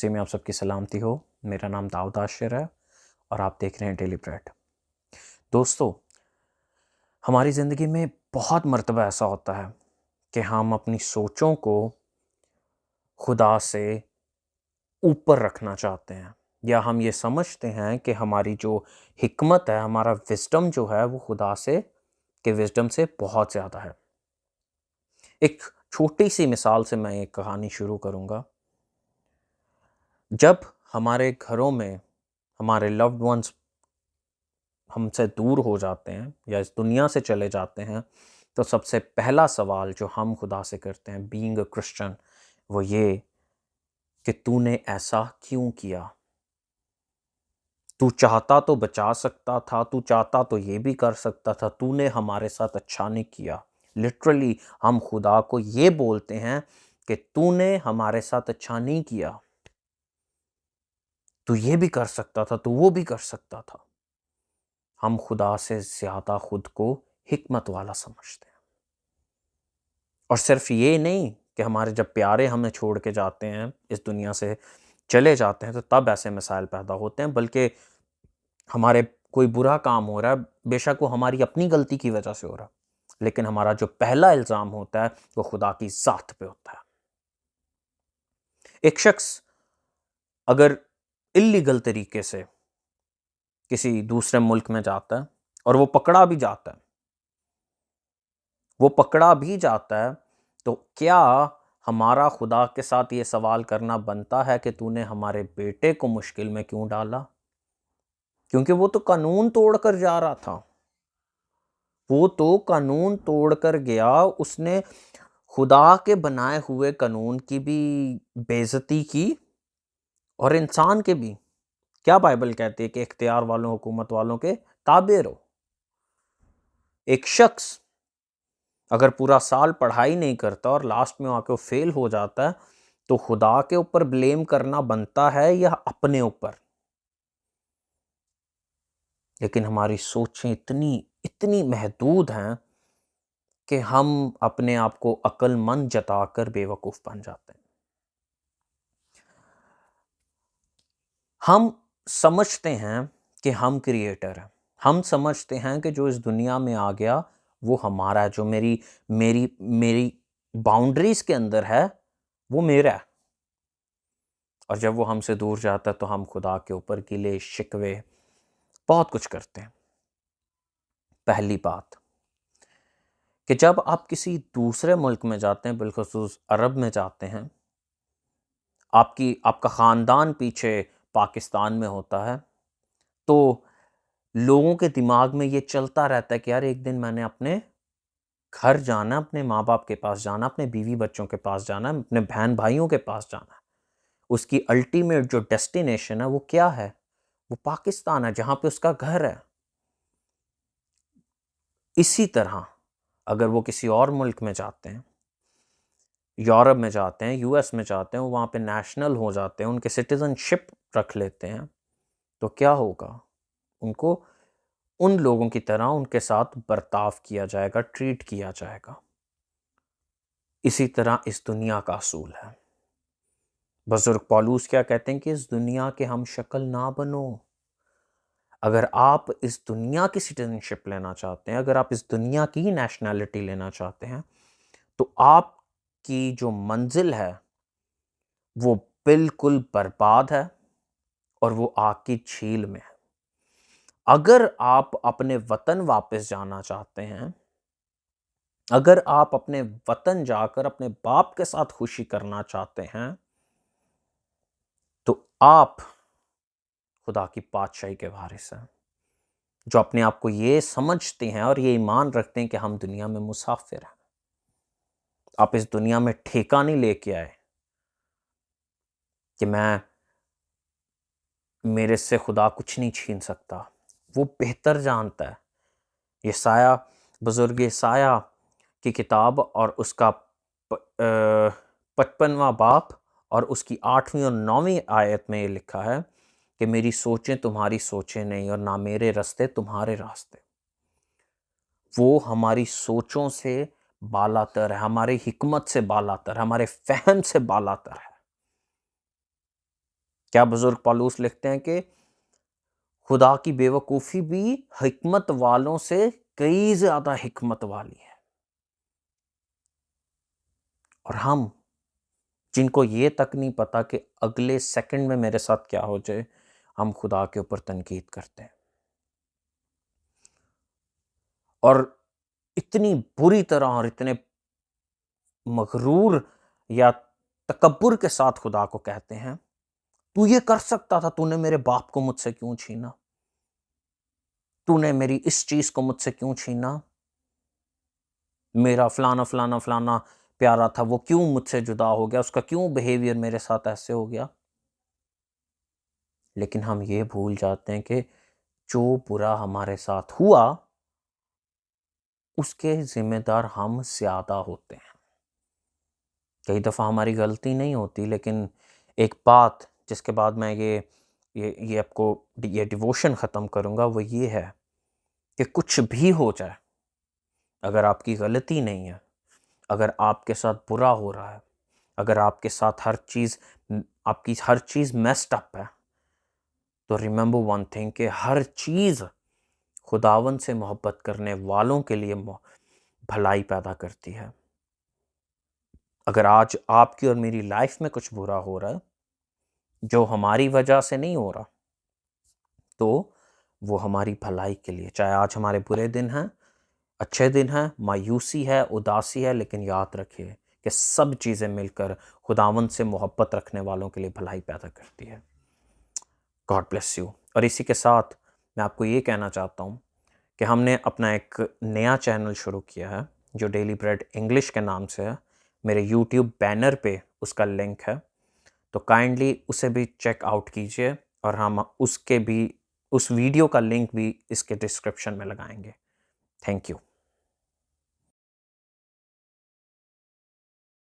कुदसी में आप सबकी सलामती हो। मेरा नाम दाऊद आशिर है और आप देख रहे हैं डेली ब्रेड। दोस्तों, हमारी ज़िंदगी में बहुत मर्तबा ऐसा होता है कि हम अपनी सोचों को खुदा से ऊपर रखना चाहते हैं, या हम ये समझते हैं कि हमारी जो हिकमत है, हमारा विज़डम जो है वो खुदा से के विज़डम से बहुत ज़्यादा है। एक छोटी सी मिसाल से मैं एक कहानी शुरू करूँगा। जब हमारे घरों में हमारे लव्ड वंस हमसे दूर हो जाते हैं या इस दुनिया से चले जाते हैं, तो सबसे पहला सवाल जो हम खुदा से करते हैं बीइंग अ क्रिश्चियन, वो ये कि तूने ऐसा क्यों किया? तू चाहता तो बचा सकता था, तू चाहता तो ये भी कर सकता था, तूने हमारे साथ अच्छा नहीं किया। लिटरली हम खुदा को ये बोलते हैं कि तूने हमारे साथ अच्छा नहीं किया। तू ये भी कर सकता था, तू वो भी कर सकता था। हम खुदा से ज़्यादा खुद को हिकमत वाला समझते हैं। और सिर्फ ये नहीं कि हमारे जब प्यारे हमें छोड़ के जाते हैं, इस दुनिया से चले जाते हैं, तो तब ऐसे मसाइल पैदा होते हैं, बल्कि हमारे कोई बुरा काम हो रहा है, बेशक वो हमारी अपनी गलती की वजह से हो रहा है, लेकिन हमारा जो पहला इल्ज़ाम होता है वो खुदा की ज़ात पे होता है। एक शख्स अगर इल्लीगल तरीके से किसी दूसरे मुल्क में जाता है और वो पकड़ा भी जाता है, तो क्या हमारा खुदा के साथ ये सवाल करना बनता है कि तूने हमारे बेटे को मुश्किल में क्यों डाला? क्योंकि वो तो कानून तोड़कर जा रहा था। वो तो कानून तोड़कर गया, उसने खुदा के बनाए हुए कानून की भी बेइज्जती की और इंसान के भी। क्या बाइबल कहती है कि इख्तियार वालों, हुकूमत वालों के ताबे रहो। एक शख्स अगर पूरा साल पढ़ाई नहीं करता और लास्ट में आके वो फेल हो जाता है, तो खुदा के ऊपर ब्लेम करना बनता है या अपने ऊपर? लेकिन हमारी सोचें इतनी इतनी महदूद हैं कि हम अपने आप को अक्लमंद जताकर बेवकूफ़ बन जाते हैं। हम समझते हैं कि हम क्रिएटर हैं। हम समझते हैं कि जो इस दुनिया में आ गया वो हमारा है, जो मेरी मेरी मेरी बाउंड्रीज़ के अंदर है वो मेरा है। और जब वो हमसे दूर जाता है तो हम खुदा के ऊपर गिले शिकवे बहुत कुछ करते हैं। पहली बात कि जब आप किसी दूसरे मुल्क में जाते हैं, बिलखुसूस अरब में जाते हैं, आपका ख़ानदान पीछे पाकिस्तान में होता है, तो लोगों के दिमाग में ये चलता रहता है कि यार एक दिन मैंने अपने घर जाना, अपने माँ बाप के पास जाना, अपने बीवी बच्चों के पास जाना, अपने बहन भाइयों के पास जाना है। उसकी अल्टीमेट जो डेस्टिनेशन है वो क्या है? वो पाकिस्तान है, जहाँ पे उसका घर है। इसी तरह अगर वो किसी और मुल्क में जाते हैं, यूरोप में जाते हैं, यूएस में जाते हैं, वो वहाँ पे नेशनल हो जाते हैं, उनके सिटीजनशिप रख लेते हैं, तो क्या होगा? उनको उन लोगों की तरह उनके साथ बर्ताव किया जाएगा, ट्रीट किया जाएगा। इसी तरह इस दुनिया का असूल है। बुजुर्ग पौलुस क्या कहते हैं कि इस दुनिया के हम शक्ल ना बनो। अगर आप इस दुनिया की सिटीजनशिप लेना चाहते हैं, अगर आप इस दुनिया की नेशनैलिटी लेना चाहते हैं, तो आपकी जो मंजिल है वो बिल्कुल बर्बाद है और वो आग की झील में है। अगर आप अपने वतन वापस जाना चाहते हैं, अगर आप अपने वतन जाकर अपने बाप के साथ खुशी करना चाहते हैं, तो आप खुदा की पातशाही के वारिस हैं, जो अपने आप को ये समझते हैं और ये ईमान रखते हैं कि हम दुनिया में मुसाफिर हैं। आप इस दुनिया में ठेका नहीं लेके आए कि मेरे से खुदा कुछ नहीं छीन सकता। वो बेहतर जानता है। यसाया, बुजुर्ग यसाया की किताब और उसका 55वां बाब और उसकी 8वीं और 9वीं आयत में ये लिखा है कि मेरी सोचें तुम्हारी सोचें नहीं और ना मेरे रास्ते तुम्हारे रास्ते। वो हमारी सोचों से बालातर है, हमारी हिकमत से बालातर है, हमारे फहम से बालातर है। क्या बुजुर्ग पौलुस लिखते हैं कि खुदा की बेवकूफ़ी भी हिकमत वालों से कई ज़्यादा हिकमत वाली है। और हम जिनको ये तक नहीं पता कि अगले सेकंड में मेरे साथ क्या हो जाए, हम खुदा के ऊपर तनकीद करते हैं और इतनी बुरी तरह और इतने मगरूर या तकब्बुर के साथ खुदा को कहते हैं, तू ये कर सकता था, तूने मेरे बाप को मुझसे क्यों छीना? तूने मेरी इस चीज को मुझसे क्यों छीना? मेरा फलाना फलाना फलाना प्यारा था, वो क्यों मुझसे जुदा हो गया? उसका क्यों बिहेवियर मेरे साथ ऐसे हो गया? लेकिन हम ये भूल जाते हैं कि जो बुरा हमारे साथ हुआ उसके जिम्मेदार हम ज्यादा होते हैं। कई दफ़ा हमारी गलती नहीं होती, लेकिन एक बात जिसके बाद मैं ये आपको ये डिवोशन ख़त्म करूँगा, वो ये है कि कुछ भी हो जाए, अगर आपकी गलती नहीं है, अगर आपके साथ बुरा हो रहा है, अगर आपके साथ आपकी हर चीज़ मेस्ड अप है, तो रिमेंबर वन थिंग कि हर चीज़ खुदावन से मोहब्बत करने वालों के लिए भलाई पैदा करती है। अगर आज आपकी और मेरी लाइफ में कुछ बुरा हो रहा है जो हमारी वजह से नहीं हो रहा, तो वो हमारी भलाई के लिए, चाहे आज हमारे बुरे दिन हैं, अच्छे दिन हैं, मायूसी है, उदासी है, लेकिन याद रखिए कि सब चीज़ें मिलकर खुदावंद से मोहब्बत रखने वालों के लिए भलाई पैदा करती है। God bless you. और इसी के साथ मैं आपको ये कहना चाहता हूँ कि हमने अपना एक नया चैनल शुरू किया है जो डेली ब्रेड इंग्लिश के नाम से है। मेरे यूट्यूब बैनर पे उसका लिंक है, तो काइंडली उसे भी चेक आउट कीजिए और हम उस वीडियो का लिंक भी इसके डिस्क्रिप्शन में लगाएंगे। Thank you.